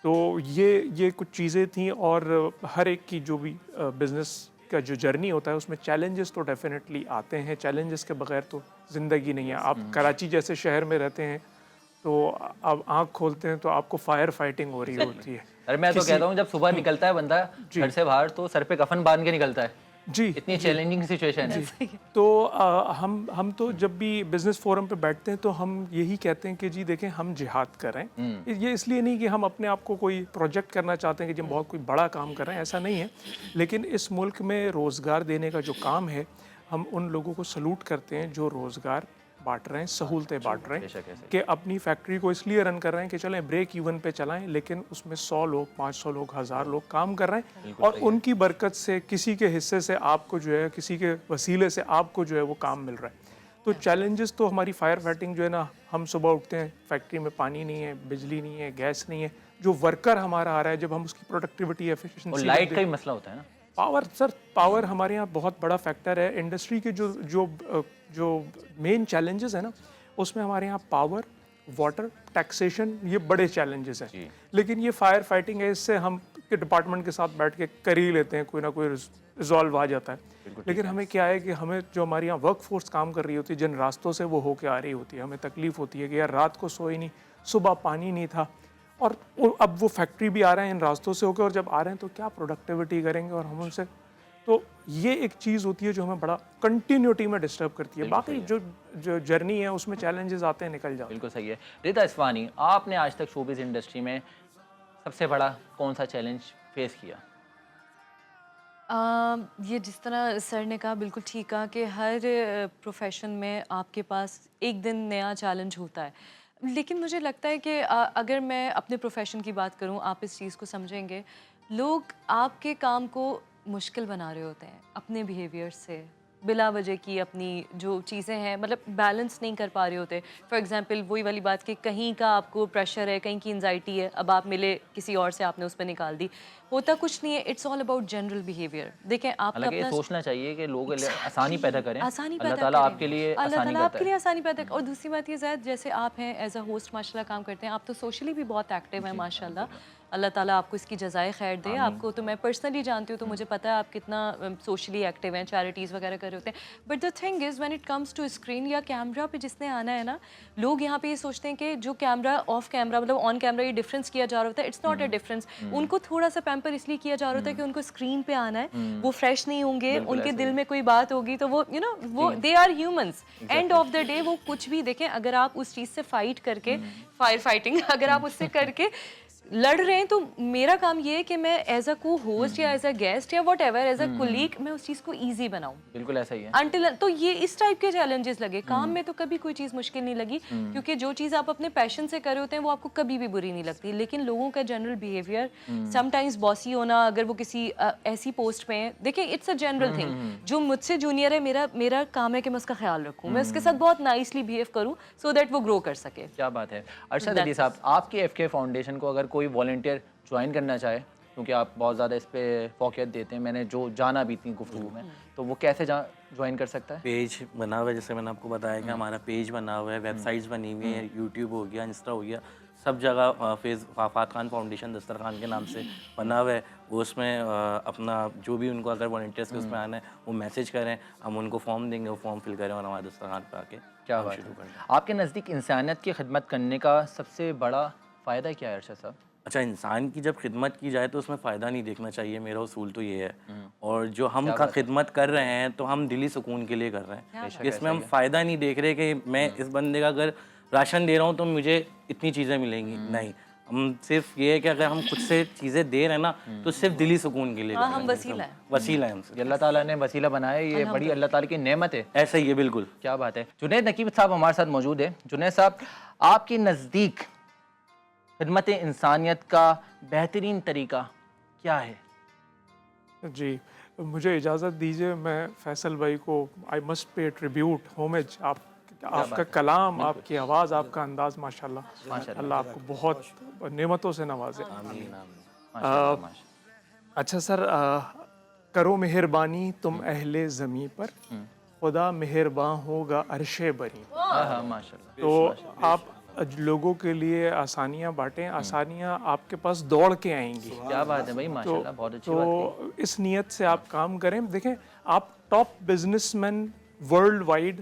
S2: तो ये कुछ चीज़ें थी और हर एक की जो भी बिज़नेस का जो जर्नी होता है उसमें चैलेंजेस तो डेफिनेटली आते हैं, चैलेंजेस के बगैर तो ज़िंदगी नहीं है। आप कराची जैसे शहर में रहते हैं तो आप आँख खोलते हैं तो आपको फायर फाइटिंग हो रही होती है।
S1: अरे मैं तो कहता हूँ जब सुबह निकलता है बंदा घर से बाहर तो सर पे कफन बांध के निकलता है
S2: जी,
S1: इतनी चैलेंजिंग सिचुएशन है।
S2: तो हम तो जब भी बिजनेस फोरम पे बैठते हैं तो हम यही कहते हैं कि जी देखें हम जिहाद कर रहे हैं। ये इसलिए नहीं कि हम अपने आप को कोई प्रोजेक्ट करना चाहते हैं कि हम बहुत कोई बड़ा काम कर रहे हैं, ऐसा नहीं है। लेकिन इस मुल्क में रोज़गार देने का जो काम है, हम उन लोगों को सलूट करते हैं जो रोज़गार बांट रहे हैं, सहूलतें बांट रहे हैं, कि अपनी फैक्ट्री को इसलिए रन कर रहे हैं कि चलें ब्रेक इवन पे चलाएं, लेकिन उसमें 100 लोग, 500 लोग, 1000 लोग काम कर रहे हैं और उनकी बरकत से, किसी के हिस्से से आपको जो है, किसी के वसीले से आपको जो है वो काम मिल रहा है। तो चैलेंजेस तो हमारी फायर फाइटिंग जो है ना, हम सुबह उठते हैं फैक्ट्री में पानी नहीं है, बिजली नहीं है, गैस नहीं है, जो वर्कर हमारा आ रहा है, जब हम उसकी प्रोडक्टिविटी
S1: और
S2: एफिशिएंसी
S1: लाइट का ही मसला होता है ना।
S2: पावर, सर पावर हमारे यहाँ बहुत बड़ा फैक्टर है। इंडस्ट्री के जो मेन चैलेंजेस है ना, उसमें हमारे यहाँ पावर, वाटर, टैक्सेशन, ये बड़े चैलेंजेस हैं। लेकिन ये फायर फाइटिंग है, इससे हम के डिपार्टमेंट के साथ बैठ के कर ही लेते हैं, कोई ना कोई रिजॉल्व आ जाता है। लेकिन हमें क्या है कि हमें जो हमारे यहाँ वर्क फोर्स काम कर रही होती है, जिन रास्तों से वो होके आ रही होती है, हमें तकलीफ होती है कि यार रात को सोई नहीं, सुबह पानी नहीं था, और अब वो फैक्ट्री भी आ रहे हैं इन रास्तों से होकर, और जब आ रहे हैं तो क्या प्रोडक्टिविटी करेंगे, और हम उनसे, तो ये एक चीज़ होती है जो हमें बड़ा कंटिन्यूटी में डिस्टर्ब करती है। बाकी जो जर्नी है उसमें चैलेंजेस आते हैं, निकल जाते हैं।
S1: बिल्कुल सही है। रिदा इस्फहानी, आपने आज तक शोबिज़ इंडस्ट्री में सबसे बड़ा कौन सा चैलेंज फेस किया?
S3: ये जिस तरह सर ने कहा बिल्कुल ठीक कहा कि हर प्रोफेशन में आपके पास एक दिन नया चैलेंज होता है। लेकिन मुझे लगता है कि अगर मैं अपने प्रोफेशन की बात करूं, आप इस चीज़ को समझेंगे, लोग आपके काम को मुश्किल बना रहे होते हैं अपने बिहेवियर से, बिला वजह की अपनी जो चीज़ें हैं, मतलब बैलेंस नहीं कर पा रहे होते। फॉर एग्जांपल वही वाली बात कि कहीं का आपको प्रेशर है, कहीं की एंजाइटी है, अब आप मिले किसी और से, आपने उस पर निकाल दी, होता कुछ नहीं है। It's all about general behaviour. देखें आपका
S1: हालांकि ये सोचना चाहिए कि लोग आसानी पैदा करें,
S3: आसानी
S1: अल्लाह
S3: पैदा
S1: ताला
S3: करें।
S1: आपके लिए
S3: अल्लाह
S1: आसानी
S3: ताला
S1: करता
S3: आपके लिए
S1: है।
S3: आसानी पैदा। और दूसरी बात ये ज़ायद, जैसे आप हैं एज अ होस्ट माशाल्लाह काम करते हैं, आप तो सोशली भी बहुत एक्टिव हैं माशाल्लाह। अल्लाह ताला आपको इसकी जज़ाए खैर दे। आपको तो मैं पर्सनली जानती हूँ, तो मुझे पता है आप कितना सोशली एक्टिव हैं, चैरिटीज़ वगैरह कर रहे होते हैं। But the thing is when it comes to screen या कैमरा पे जिसने आना है ना, लोग यहाँ पे ये सोचते हैं कि जो कैमरा ऑफ कैमरा, मतलब ऑन कैमरा ये डिफरेंस किया जा रहा होता है, इट्स नॉट अ डिफरेंस। उनको थोड़ा सा पैम्पर इसलिए किया जा रहा होता है कि उनको स्क्रीन पे आना है, वो फ्रेश नहीं होंगे, उनके दिल में कोई बात होगी, तो वो वो they are humans. End of the day वो कुछ भी देखें, अगर आप उस चीज़ से फाइट करके, फायर फाइटिंग अगर आप उससे करके लड़ रहे हैं, तो मेरा काम ये है कि मैं एज अ को होस्ट या एज अ गेस्ट या whatever as a colleague, मैं उस चीज़ को ईजी बनाऊँ।
S1: बिल्कुल ऐसा ही है।
S3: Until तो ये इस टाइप के चैलेंजेस लगे। काम में तो कभी कोई चीज़ मुश्किल नहीं लगी, क्योंकि जो चीज़ आप अपने पैशन से कर रहे होते हैं वो आपको कभी भी बुरी नहीं लगती। लेकिन लोगों का जनरल बिहेवियर, समटाइम्स बॉसी होना, अगर वो किसी ऐसी पोस्ट पे हैं, देखिए इट्स अ जनरल थिंग। जो मुझसे जूनियर है, मेरा काम है कि मैं उसका ख्याल रखूँ, मैं उसके साथ बहुत नाइसली बिहेव करूँ, सो दैट वो ग्रो कर सके।
S1: क्या बात है। अरशद अली साहब, आपके FK फाउंडेशन को अगर कोई वॉलंटियर ज्वाइन करना चाहे, क्योंकि आप बहुत ज़्यादा इस पे फोकस देते हैं, मैंने जो जाना भी थी गुफ्तगू में, तो वो कैसे ज्वाइन कर सकता है?
S6: पेज बना हुआ है, जैसे मैंने आपको बताया कि हमारा पेज बना हुआ है, वेबसाइट्स बनी हुई है, यूट्यूब हो गया, इंस्टा हो गया, सब जगह फेस आफात खान फाउंडेशन दस्तरखान के नाम से बना हुआ है। वो उसमें अपना जो भी उनको अगर वॉलंटियर्स के उसमें आना है वो मैसेज करें, हम उनको फॉर्म देंगे, वो फॉर्म फिल करें और हमारे दस्तरखान पे आके
S1: क्या बात है। आपके नज़दीक इंसानियत की खिदमत करने का सबसे बड़ा फ़ायदा क्या है अरशद साहब?
S6: अच्छा, इंसान की जब खिदमत की जाए तो उसमें फ़ायदा नहीं देखना चाहिए, मेरा उसूल तो ये है। और जो हम खिदमत कर रहे हैं तो हम दिली सुकून के लिए कर रहे हैं, इसमें हम फ़ायदा नहीं देख रहे कि मैं इस बंदे का अगर राशन दे रहा हूँ तो मुझे इतनी चीज़ें मिलेंगी, नहीं। हम सिर्फ ये है कि अगर हम खुद से चीज़ें दे रहे हैं ना, तो सिर्फ दिली सुकून के लिए कर रहे हैं।
S3: हम वसीला हैं।
S6: वसीला है हमसे।
S1: अल्लाह ताला ने वसीला बनाया, ये बड़ी अल्लाह ताला की नेमत है।
S6: ऐसा ही है, बिल्कुल।
S1: क्या बात है। जुनैद नकीब साहब हमारे साथ मौजूद है। जुनैद साहब, आपके नज़दीक खिदमत इंसानियत का बेहतरीन तरीका क्या है?
S2: जी, मुझे इजाज़त दीजिए, मैं फैसल भाई को I must pay tribute, homage. आपका कलाम, आपकी आवाज़, आपका अंदाज माशाल्लाह, अल्लाह आपको बहुत नेमतों से नवाजे।
S1: माशाल्लाह, माशाल्लाह।
S2: अच्छा सर, करो मेहरबानी तुम अहले ज़मी पर, खुदा मेहरबान होगा अरशे बरी।
S1: हाँ, माशाल्लाह।
S2: तो आप लोगों के लिए आसानियाँ बांटें, आसानियाँ आपके पास दौड़ के आएंगी।
S1: क्या बात है भाई, माशाल्लाह, बहुत अच्छी बात
S2: तो इस नीयत से आप काम करें। देखें, आप टॉप बिजनेसमैन वर्ल्ड वाइड,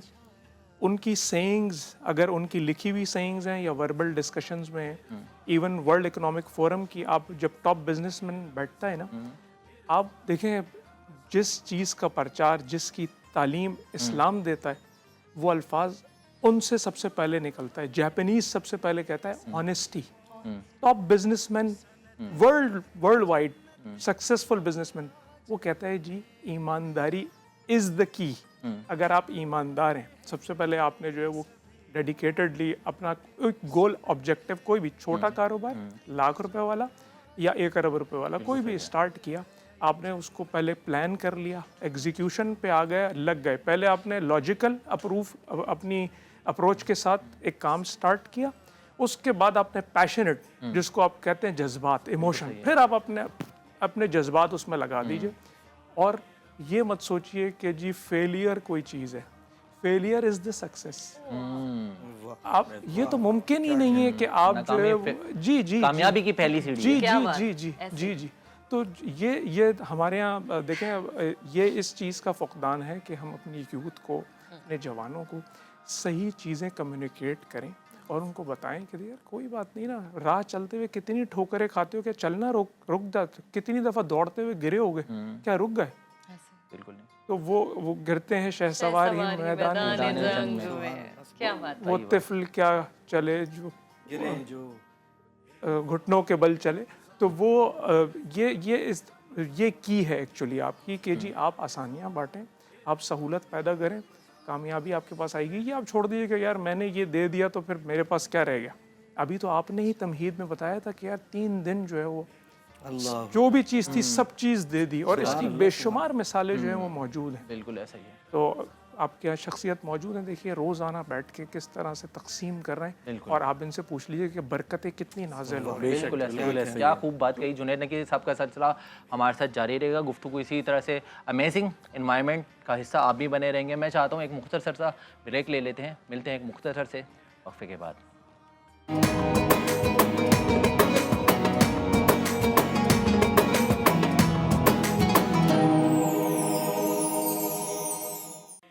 S2: उनकी सेइंग्स, अगर उनकी लिखी हुई सेइंग्स हैं या वर्बल डिस्कशंस में हैं, इवन वर्ल्ड इकोनॉमिक फोरम की, आप जब टॉप बिजनेसमैन बैठता है ना, आप देखें जिस चीज़ का प्रचार, जिसकी तालीम इस्लाम देता है, वो अल्फाज उनसे सबसे पहले निकलता है। जापानीज सबसे पहले कहता है honesty. Top businessman world wide successful businessman, वो कहता है जी ईमानदारी इज द की। अगर आप ईमानदार हैं, सबसे पहले आपने जो है वो डेडिकेटेडली अपना एक गोल ऑब्जेक्टिव, कोई भी छोटा कारोबार, लाख रुपए वाला या 1 अरब रुपए वाला, कोई भी स्टार्ट किया, आपने उसको पहले प्लान कर लिया, एग्जीक्यूशन पे आ गए, लग गए। पहले आपने लॉजिकल अपनी अप्रोच के साथ एक काम स्टार्ट किया, उसके बाद आपने पैशनेट, जिसको आप कहते हैं जज्बात, इमोशन, फिर आप अपने जज्बात उसमें लगा दीजिए। और ये मत सोचिए कि जी फेलियर कोई चीज़ है, फेलियर इज द सक्सेस। आप, ये तो मुमकिन ही नहीं है कि आप जो है जी
S1: कामयाबी की पहली सीढ़ी
S2: जी
S3: क्या बात
S2: जी जी
S3: है,
S2: जी जी। तो ये हमारे यहाँ देखें, ये इस चीज़ का फुकदान है कि हम अपनी यूथ को, अपने जवानों को सही चीज़ें कम्युनिकेट करें और उनको बताएं कि यार कोई बात नहीं ना, राह चलते हुए कितनी ठोकरें खाते हो, क्या चलना रुक जाते, कितनी दफ़ा दौड़ते हुए गिरे होगे, क्या रुक गए?
S1: बिल्कुल नहीं।
S2: तो वो गिरते हैं शहसवार ही मैदान
S3: जंग में। क्या बात है।
S2: वो तिफल क्या चले जो
S4: गिरे जो
S2: घुटनों के बल चले। तो वो ये की है एक्चुअली आपकी कि जी आप आसानियाँ बांटें, आप सहूलत पैदा करें, कामयाबी आपके पास आएगी। ये आप छोड़ दीजिए कि यार मैंने ये दे दिया तो फिर मेरे पास क्या रह गया। अभी तो आपने ही तमहीद में बताया था कि यार 3 दिन जो है वो
S4: अल्लाह
S2: जो भी चीज़ थी सब चीज़ दे दी, और इसकी बेशुमार मिसालें जो हैं वो मौजूद हैं।
S1: बिल्कुल ऐसा ही है।
S2: तो आपके यहाँ शख्सियत मौजूद हैं, देखिए रोज़ाना बैठ के किस तरह से तकसीम कर रहे हैं,
S1: बिल्कुल।
S2: और आप इनसे पूछ लीजिए कि बरकतें कितनी नाज़िल हो रही हैं।
S1: बिल्कुल ऐसा, क्या खूब बात कही जुनैद नकीर साहब का सिलसिला हमारे साथ जारी रहेगा। गुफ्तगू इसी तरह से अमेजिंग इन्वायरमेंट का हिस्सा आप भी बने रहेंगे। मैं चाहता हूँ एक मुख्तसर सा ब्रेक ले लेते हैं, मिलते हैं एक मुख्तसर से वक्फे के बाद।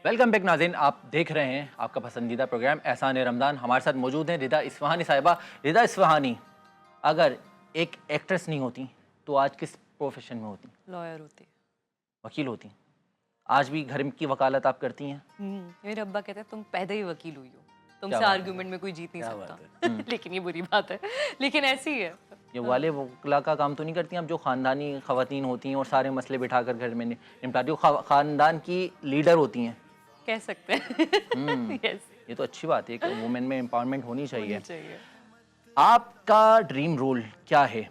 S1: वेलकम बैक नाज़रीन, आप देख रहे हैं आपका पसंदीदा प्रोग्राम एहसान रमज़ान। हमारे साथ मौजूद हैं रिदा इस्फहानी साहिबा। रिदा इस्फहानी, अगर एक एक्ट्रेस नहीं होती तो आज किस प्रोफेशन में होती?
S3: लॉयर होती।
S1: वकील होती। आज भी घर की वकालत आप करती हैं?
S3: मेरे अब्बा कहते हैं तुम पैदा ही वकील हुई हो, तुमसे
S1: क्या बात है।
S3: आर्गुमेंट में कोई जीत नहीं सकता। लेकिन ये बुरी बात है, लेकिन ऐसी ही है।
S1: ये वाले वकला का काम तो नहीं करती अब जो ख़ानदानी ख़वातीन होती हैं और सारे मसले बिठा कर घर में निपटाती हो, ख़ानदान की लीडर होती हैं,
S3: कह सकते हैं। यस,
S1: ये तो अच्छी बात है कि वुमेन में एम्पावरमेंट होनी चाहिए।
S3: चाहिए।
S1: आपका ड्रीम रोल क्या है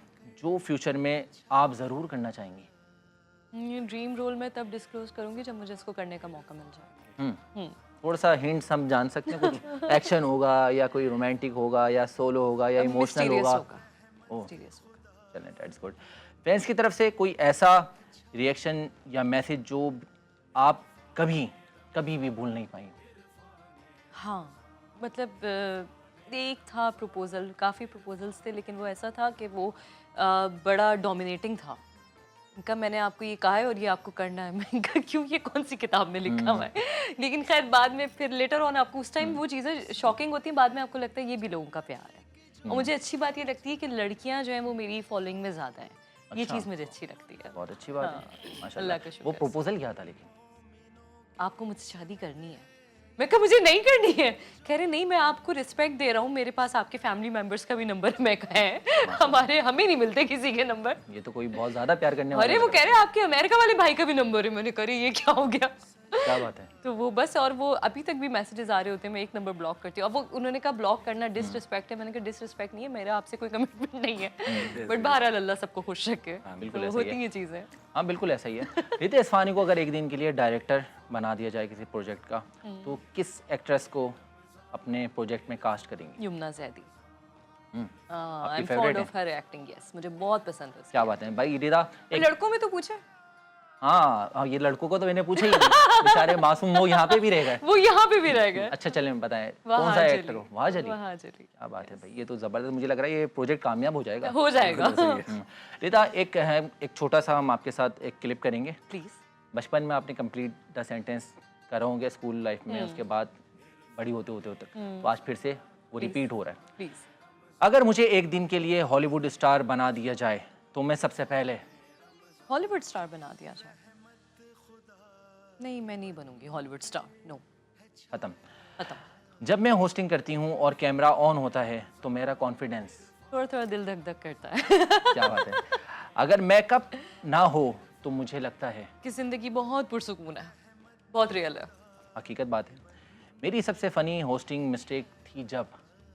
S1: जो फ्यूचर में आप ज़रूर करना चाहेंगी?
S3: ड्रीम रोल मैं तब डिस्क्लोज करूंगी जब मुझे इसको करने का मौका मिल जाए।
S1: थोड़ा सा हिंट्स हम जान सकते हैं? कुछ एक्शन होगा या कोई रोमांटिक होगा या सोलो होगा या इमोशनल होगा? ओह,
S3: Mysterious होगा।
S1: चलें, दैट्स गुड। फ्रेंड्स की तरफ से कोई ऐसा रिएक्शन या मैसेज जो आप कभी भी भूल नहीं पाई?
S3: हाँ, मतलब एक था प्रपोजल, काफ़ी प्रपोजल्स थे, लेकिन वो ऐसा था कि वो बड़ा डोमिनेटिंग था। इनका मैंने आपको ये कहा है और ये आपको करना है। मैं कहा क्यों, ये कौन सी किताब में लिखा हुआ है? लेकिन खैर बाद में फिर लेटर ऑन आपको उस टाइम वो चीज़ें शॉकिंग होती हैं, बाद में आपको लगता है ये भी लोगों का प्यार है। और मुझे अच्छी बात ये लगती है कि लड़कियां जो हैं वो मेरी फॉलोइंग में ज़्यादा हैं। ये
S1: अच्छा।
S3: चीज़ मुझे अच्छी लगती है।
S1: बहुत अच्छी बात
S3: हाँ,
S1: है, माशाल्लाह।
S3: अल्लाह का शुक्र
S1: वो
S3: है।
S1: प्रपोजल क्या था लेकिन?
S3: आपको मुझसे शादी करनी है। मैं कहा मुझे नहीं करनी है। कह रहे नहीं, मैं आपको रिस्पेक्ट दे रहा हूँ, मेरे पास आपके फैमिली मेंबर्स का भी नंबर मैं कहा है, हमें नहीं मिलते किसी के नंबर।
S1: ये तो कोई बहुत ज़्यादा प्यार करने
S3: अरे
S1: वाला
S3: वो कह रहे आपके अमेरिका वाले भाई का भी नंबर है। मैंने कहा ये क्या हो गया?
S1: क्या बात है।
S3: तो वो बस, और वो अभी तक भी मैसेजेस आ रहे होते हैं, मैं 1 नंबर ब्लॉक करती हूँ। अब वो उन्होंने कहा ब्लॉक करना डिसरिस्पेक्ट है, मैंने कहा डिसरिस्पेक्ट नहीं है, मेरा आपसे कोई कमिटमेंट नहीं है, बट बहरहाल अल्लाह सबको खुश रखे।
S1: बिल्कुल
S3: तो
S1: ऐसा ही
S3: होती
S1: है।
S3: ये चीज़ें।
S1: हाँ बिल्कुल ऐसा ही है। रितेश इस्फहानी को अगर एक दिन के लिए डायरेक्टर बना दिया जाए किसी प्रोजेक्ट का, तो किस एक्ट्रेस को अपने प्रोजेक्ट में कास्ट करेंगी?
S3: यमुना ज़ैदी।
S1: आपकी
S3: आई एम
S1: favorite
S3: फॉन्ड
S1: है?
S3: ऑफ हर एक्टिंग, यस, मुझे बहुत पसंद है उसकी।
S1: क्या बात है भाई रिदा। एक
S3: लड़कों में तो पूछे,
S1: हाँ, ये लड़कों को तो मैंने पूछा ही नहीं। बेचारे मासूम वो यहाँ पे भी रह गए।
S3: वो यहाँ पे भी रह गए।
S1: अच्छा चलें बताएं कौन
S3: वहाँ
S1: सा
S3: चली।
S1: एक्टर हो? वहाँ चली।
S3: वहाँ चली।
S1: क्या बात है भाई, ये तो जबरदस्त, मुझे लग रहा है ये प्रोजेक्ट कामयाब हो जाएगा।
S3: हो जाएगा।
S1: रिता एक छोटा सा हम आपके साथ एक क्लिप करेंगे।
S3: प्लीज।
S1: बचपन में आपने कंप्लीट द सेंटेंस करा होंगे स्कूल लाइफ में, उसके बाद बड़ी होते होते होते तो आज फिर से वो रिपीट हो रहा है।
S3: प्लीज।
S1: अगर मुझे एक दिन के लिए हॉलीवुड स्टार बना दिया जाए तो मैं सबसे पहले
S3: हॉलीवुड स्टार बना दिया जाए? नहीं, मैं नहीं बनूंगी हॉलीवुड स्टार, नो।
S1: खत्म।
S3: खत्म।
S1: जब मैं होस्टिंग करती हूँ और कैमरा ऑन होता है तो मेरा कॉन्फिडेंस
S3: थोड़ा थोड़ा दिल धक धक करता है।
S1: क्या बात है। अगर मेकअप ना हो तो मुझे लगता है
S3: कि जिंदगी बहुत पुरसुकून है, बहुत रियल है।
S1: हकीकत बात है। मेरी सबसे फनी होस्टिंग मिस्टेक थी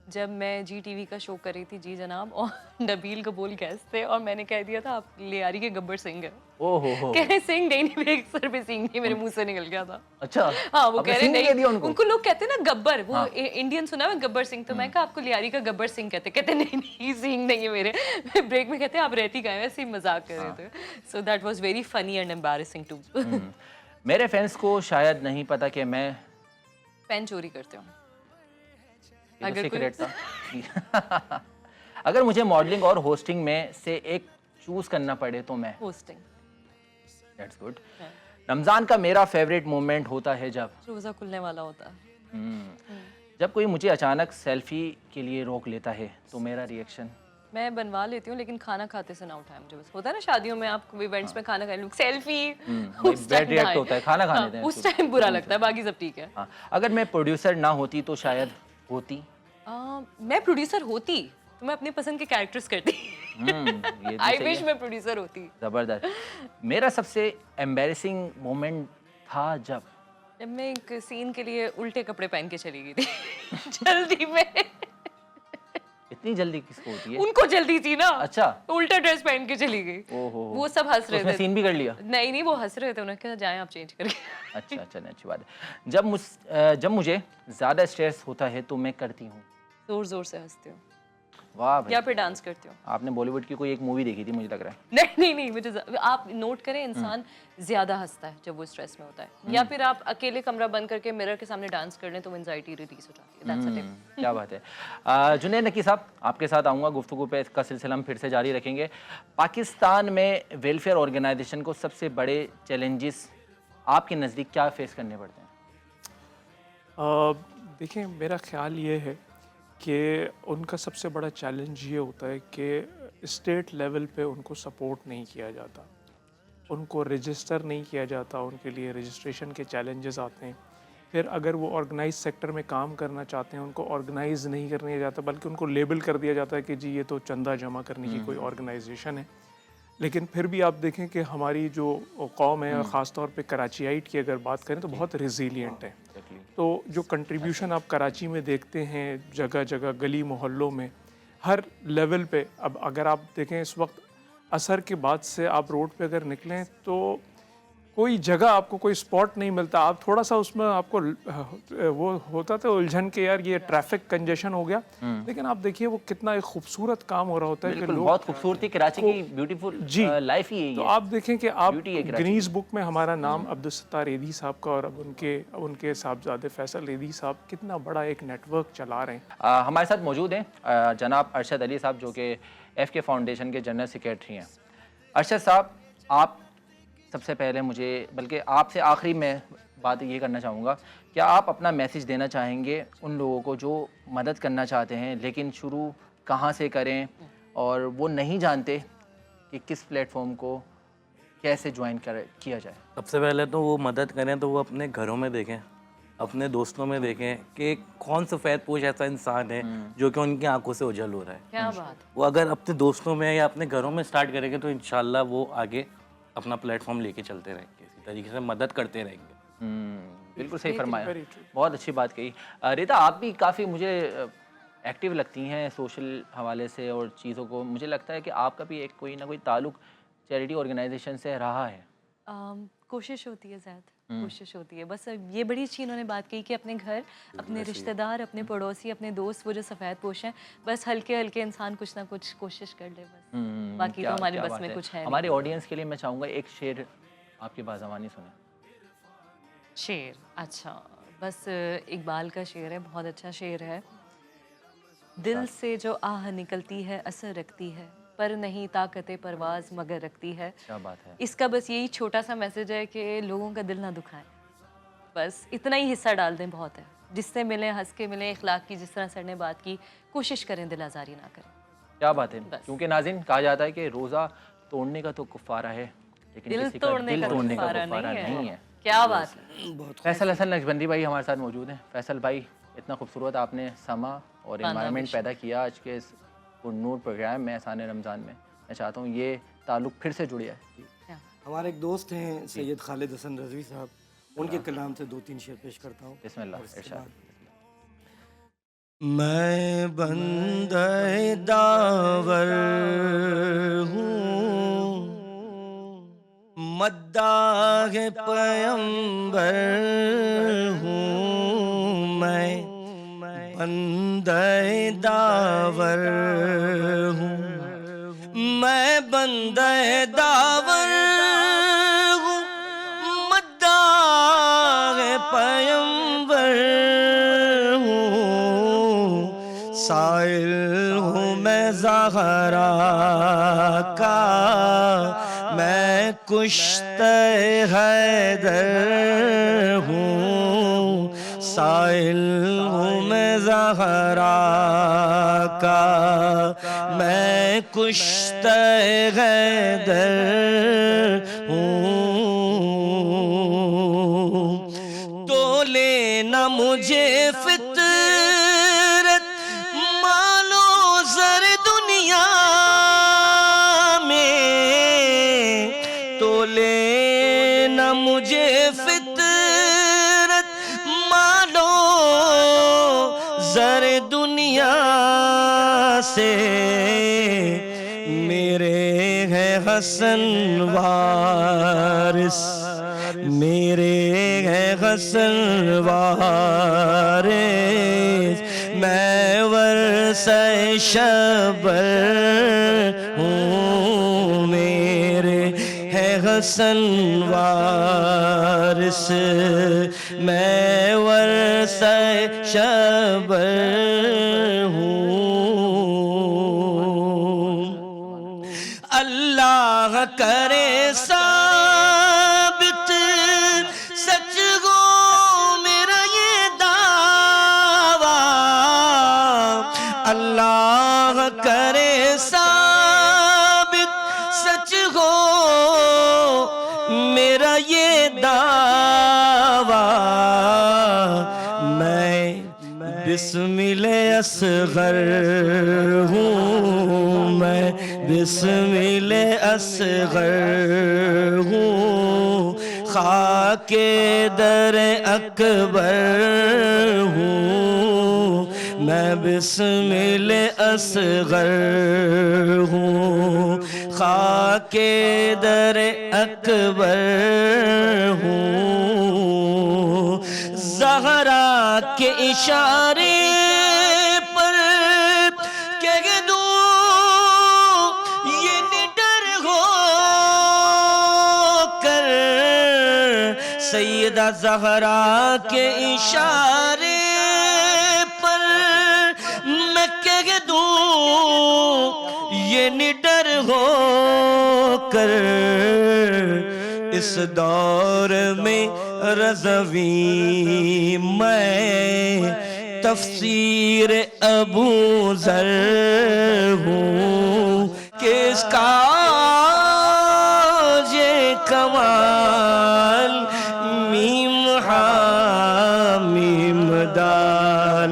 S3: जब मैं जी टीवी का शो कर रही थी, जी जनाब, और नबील कबूल गेस्ट थे और मैंने कह दिया था आप लियारी के गब्बर सिंह हैं।
S1: ओहो हो।
S3: कह रहे सिंह नहीं, नहीं मेरे सर पे सिंह नहीं, मेरे मुंह से निकल गया था।
S1: अच्छा
S3: हाँ, वो
S1: आपने
S3: कह रहे
S1: सिंह कह दिया
S3: नहीं,
S1: उनको?
S3: उनको लोग कहते हैं ना गब्बर, वो इंडियन सुना है गब्बर सिंह, तो मैं कहा आपको लियारी का गब्बर सिंह कहते नहीं नहीं सिंह नहीं है मेरे। ब्रेक में कहते हैं आप रहती कहाँ हैं, ऐसे ही मजाक कर रहे थे। So that was very funny and embarrassing too.
S1: मेरे फैंस को शायद नहीं पता कि मैं
S3: पेन चोरी करते हो।
S1: अगर सीक्रेट था। अगर मुझे मॉडलिंग और होस्टिंग में से एक चूज करना पड़े तो मैं
S3: होस्टिंग।
S1: That's good. रमजान का मेरा फेवरेट मोमेंट होता है जब
S3: रोजा खुलने वाला होता है।
S1: जब कोई मुझे अचानक सेल्फी के लिए रोक लेता है तो मेरा रिएक्शन
S3: मैं बनवा लेती हूँ, लेकिन खाना खाते से ना उठाएं मुझे। बस होता है ना शादियों में, आप इवेंट्स में खाना खाने, सेल्फी,
S1: बैड रिएक्ट होता है, खाना खाने दें
S3: उस टाइम बुरा लगता है, बाकी सब ठीक है।
S1: हाँ, अगर मैं प्रोड्यूसर ना होती तो शायद होती
S3: मैं प्रोड्यूसर होती तो मैं अपनी पसंद के कैरेक्टर्स करती।
S1: ये
S3: आई विश मैं प्रोड्यूसर होती।
S1: जबरदस्त। मेरा सबसे एम्बैरेसिंग मोमेंट था जब
S3: मैं एक सीन के लिए उल्टे कपड़े पहन के चली गई थी जल्दी में।
S1: इतनी जल्दी किसको होती है?
S3: उनको जल्दी थी ना।
S1: अच्छा।
S3: उल्टा ड्रेस पहन के चली गई।
S1: ओहो।
S3: वो सब हंस रहे
S1: उसमें
S3: थे।
S1: सीन भी कर लिया?
S3: नहीं नहीं, वो हंस रहे थे, उन्होंने कहा जाएं आप चेंज करके।
S1: अच्छा अच्छा, अच्छी बात है। जब मुझे ज़्यादा स्ट्रेस होता है तो मैं करती हूँ
S3: जोर जोर से हंसती हूँ
S1: वाह भाई।
S3: या फिर डांस करती हूँ।
S1: आपने बॉलीवुड की कोई एक मूवी देखी थी मुझे लग रहा है।
S3: नहीं नहीं नहीं, मुझे आप नोट करें, इंसान ज्यादा हंसता है जब वो स्ट्रेस में होता है। या फिर आप अकेले कमरा बंद करके मिरर के सामने डांस कर लें तो एंजाइटी रिलीज हो जाती है। That's the tip.
S1: क्या बात है। जुनैद नकी साहब, आपके साथ आऊँगा, गुफ्तगू पे इसका सिलसिला हम फिर से जारी रखेंगे। पाकिस्तान में वेलफेयर ऑर्गेनाइजेशन को सबसे बड़े चैलेंजेस आपके नज़दीक क्या फेस करने पड़ते हैं?
S2: देखिए, मेरा ख्याल ये है कि उनका सबसे बड़ा चैलेंज ये होता है कि स्टेट लेवल पे उनको सपोर्ट नहीं किया जाता, उनको रजिस्टर नहीं किया जाता, उनके लिए रजिस्ट्रेशन के चैलेंजेस आते हैं। फिर अगर वो ऑर्गेनाइज सेक्टर में काम करना चाहते हैं, उनको ऑर्गेनाइज नहीं करने जाता, बल्कि उनको लेबल कर दिया जाता है कि जी ये तो चंदा जमा करने की कोई ऑर्गेनाइजेशन है। लेकिन फिर भी आप देखें कि हमारी जो कौम है, ख़ास तौर पे कराचीआइट की अगर बात करें तो बहुत रिजिलियंट है। तो जो कंट्रीब्यूशन आप कराची में देखते हैं, जगह जगह गली मोहल्लों में, हर लेवल पे, अब अगर आप देखें इस वक्त असर के बाद से आप रोड पे अगर निकलें तो कोई जगह आपको कोई स्पॉट नहीं मिलता। आप थोड़ा सा उसमें आपको वो होता था उलझन के यार ये ट्रैफिक कंजेशन हो गया, लेकिन आप देखिए वो कितना एक खूबसूरत काम हो रहा होता है कि लोग
S1: बहुत खूबसूरती कराची की ब्यूटीफुल
S2: जी
S1: लाइफ ही
S2: तो
S1: है।
S2: आप देखें कि आप
S1: Beauty है कराची
S2: गिनीज बुक में हमारा नाम अब्दुल सत्तार एदी साहब का और अब उनके साहबजादे फैसल एदी साहब कितना बड़ा एक नेटवर्क चला रहे हैं।
S1: हमारे साथ मौजूद हैं जनाब अरशद अली साहब, जो कि FK फाउंडेशन के जनरल सेक्रेटरी हैं। अरशद साहब, आप सबसे पहले मुझे, बल्कि आपसे आखिरी में बात ये करना चाहूँगा, क्या आप अपना मैसेज देना चाहेंगे उन लोगों को जो मदद करना चाहते हैं लेकिन शुरू कहाँ से करें और वो नहीं जानते कि किस प्लेटफॉर्म को कैसे ज्वाइन किया जाए?
S6: सबसे पहले तो वो मदद करें तो वो अपने घरों में देखें, अपने दोस्तों में देखें कि कौन सफ़ेद पोश ऐसा इंसान है जो कि उनकी आंखों से ओझल हो रहा है।
S3: क्या बात।
S6: वो अगर अपने दोस्तों में या अपने घरों में स्टार्ट करेंगे तो इंशाल्लाह वो आगे अपना प्लेटफॉर्म लेके चलते रहेंगे, इसी तरीके से मदद करते रहेंगे।
S1: बिल्कुल सही फरमाया,
S2: very true.
S1: बहुत अच्छी बात कही। रीता, आप भी काफ़ी मुझे एक्टिव लगती हैं सोशल हवाले से और चीज़ों को, मुझे लगता है कि आपका भी एक कोई ना कोई ताल्लुक चैरिटी ऑर्गेनाइजेशन से रहा है।
S3: कोशिश होती है ज़ैद, कोशिश होती है। बस ये बड़ी अच्छी इन्होंने बात कही कि अपने घर, अपने रिश्तेदार, अपने पड़ोसी, अपने दोस्त, वो जो सफ़ेद पोश हैं, बस हल्के हल्के इंसान कुछ ना कुछ कोशिश कर ले बस। बाकी तो हमारे बस में कुछ है
S1: हमारे ऑडियंस के लिए मैं चाहूँगा एक शेर आपकी बाज़बानी सुने।
S3: शेर, अच्छा, बस इकबाल का शेर है, बहुत अच्छा शेर है। दिल से जो आह निकलती है असर रखती है, पर नहीं ताकते परवाज मगर रखती है।
S1: क्या बात है।
S3: इसका बस यही छोटा सा मैसेज है कि लोगों का दिल ना दुखाएं, बस इतना ही हिस्सा डाल दें, बहुत है। जिससे मिलें, हंस के मिलें, इखलाक की जिस तरह सर ने बात की, कोशिश करें दिल आज़ारी ना करें।
S1: क्या बात है,
S3: बस।
S1: क्योंकि नाज़रीन कहा जाता है कि रोज़ा तोड़ने का तो कुफ़ारा है, लेकिन
S3: दिल
S1: किसी का
S3: तोड़ने
S1: दिल
S3: का
S1: तोड़ने का
S3: कुफ़ारा
S1: कुफ़ारा नहीं है।
S3: क्या बात है।
S1: फैसल हसन नक्शबंदी भाई हमारे साथ मौजूद हैं। फैसल भाई, इतना खूबसूरत आपने समा और एनवायरनमेंट पैदा किया आज के इस नूर प्रोग्राम में, एहसान रमज़ान में। मैं चाहता हूँ ये ताल्लुक़ फिर से जुड़ जाए।
S4: हमारे एक दोस्त हैं सैयद खालिद हसन रज़वी साहब, उनके कलाम से 2-3 शेर पेश करता हूँ।
S1: बिस्मिल्लाह, इरशाद।
S5: मैं बंदे दावर हूँ, मद्दाह पैगंबर हूँ। मैं बंदे दावर हूँ, मैं बंदे दावर हूँ, मद्दाह पैगंबर हूँ। साइल हूँ मैं ज़हरा का, मैं कुश्ते हैदर हूँ। साइल हूँ मैं ज़हरा का, मैं कुश्ते हैदर हूँ। तो लेना मुझे फितरत मालो ज़र दुनिया में, तो लेना मुझे फितरत मालो ज़र दुनिया से। मेरे हैं हसन वारिस, मेरे हैं हसन वारिस, मैं वर्से शबर हूँ। मेरे हैं हसन वारिस, मैं वर्से शबर हूँ। अल्लाह करे साबित सच गो मेरा ये दावा, अल्लाह करे साबित सच हो मेरा ये दावा। मैं बिस्मिल असगर हूँ, मैं बिस्मिल असगर हूँ। खाके दर अकबर हूँ, मैं बिस्मिल असगर हूँ। खाके दर अकबर हूँ। ज़हरा के इशारे पर कह दूँ ये निडर हो कर, सैयदा ज़हरा के इशारे पर मैं कह दूँ ये निडर हो कर। इस दौर में रज़वी मैं तफसीर अबू ज़र हूँ। किसका ये कमाल, मीम हा मीम दाल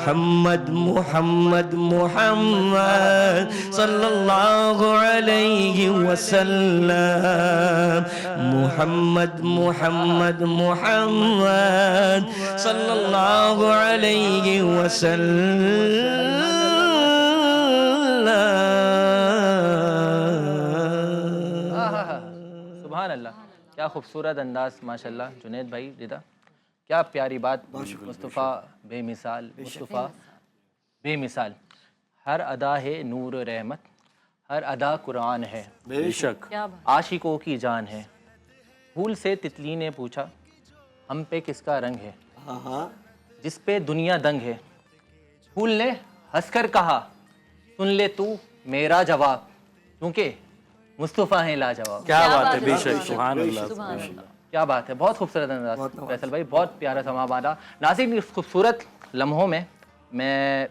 S5: मुहम्मद मुहम्मद मुहम्मद सल्लल्लाहु अलैहि वसल्लम, मुहम्मद मुहम्मद मुहम्मद सल्लल्लाहु अलैहि वसल्लम।
S1: सुभान अल्लाह, क्या खूबसूरत अंदाज माशाल्लाह। जुनैद भाई, रिदा, क्या प्यारी बात। मुस्तफ़ा बेमिसाल, मुस्तफ़ा बेमिसाल। हर अदा है नूर रहमत, हर अदा कुरान है,
S4: बेशक।
S3: क्या बात।
S1: आशिकों की जान है। फूल से तितली ने पूछा, हम पे किसका रंग है,
S4: हाँ हाँ,
S1: जिस पे दुनिया दंग है। फूल ने हंसकर कहा, सुन ले तू मेरा जवाब, क्योंकि मुस्तफ़ा है लाजवाब।
S6: क्या बात है,
S3: बात है,
S6: बेशक, सुभान अल्लाह।
S3: सुभान अल्लाह।
S1: क्या बात है, बहुत खूबसूरत अंदाज फैसल भाई, बहुत प्यारा समा बाना। नाज़रीन, इस खूबसूरत लम्हों में मैं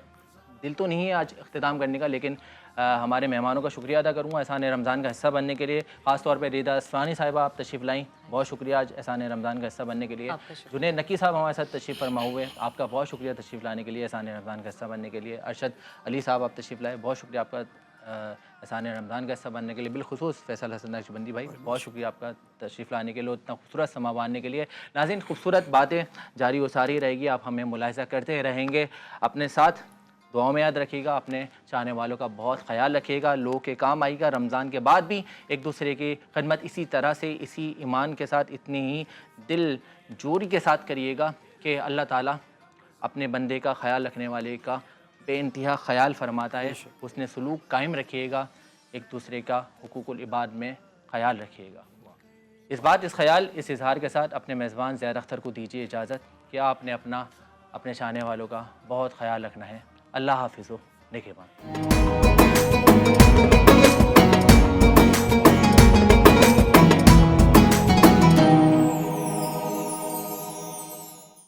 S1: दिल तो नहीं है आज इख्तिताम करने का, लेकिन हमारे मेहमानों का शुक्रिया अदा करूँगा एहसान रमज़ान का हिस्सा बनने के लिए। ख़ास तौर पे रिदा असफ़हानी साहिबा, आप तशरीफ़ लाई, बहुत शुक्रिया आज एहसान रमज़ान का हिस्सा बनने के लिए। जुनैद नकी साहब हमारे साथ तशरीफ़ फरमा हुए, आपका बहुत शुक्रिया तशरीफ़ लाने के लिए, एहसान रमज़ान का हिस्सा बनने के लिए। अरशद अली साहब, आप तशरीफ़ लाए, बहुत शुक्रिया आपका एहसान रमज़ान का हिस्सा बनने के लिए। बिलखुसूस फैसल हसन नक्शबंदी भाई, बहुत शुक्रिया आपका तशरीफ़ लाने के लिए, इतना खूबसूरत समा बांधने के लिए। नाज़रीन, खूबसूरत बातें जारी व सारी रहेगी, आप हमें मुलाहिज़ा करते रहेंगे। अपने साथ दुआओं में याद रखिएगा, अपने चाहने वालों का बहुत ख्याल रखिएगा, लोगों के काम आएगा। रमज़ान के बाद भी एक दूसरे की खिदमत इसी तरह से, इसी ईमान के साथ, इतनी ही दिल जोरी के साथ करिएगा कि अल्लाह ताला अपने बंदे का ख्याल रखने वाले का बेइंतहा ख्याल फरमाता है। उसने सलूक कायम रखिएगा, एक दूसरे का हुकूकुल इबाद में ख्याल रखिएगा। इस ख्याल, इस इजहार के साथ अपने मेज़बान ज़ैद अख्तर को दीजिए इजाज़त कि आपने अपने चाहने वालों का बहुत ख्याल रखना है। अल्लाह हाफ़िज़, नेगहबान।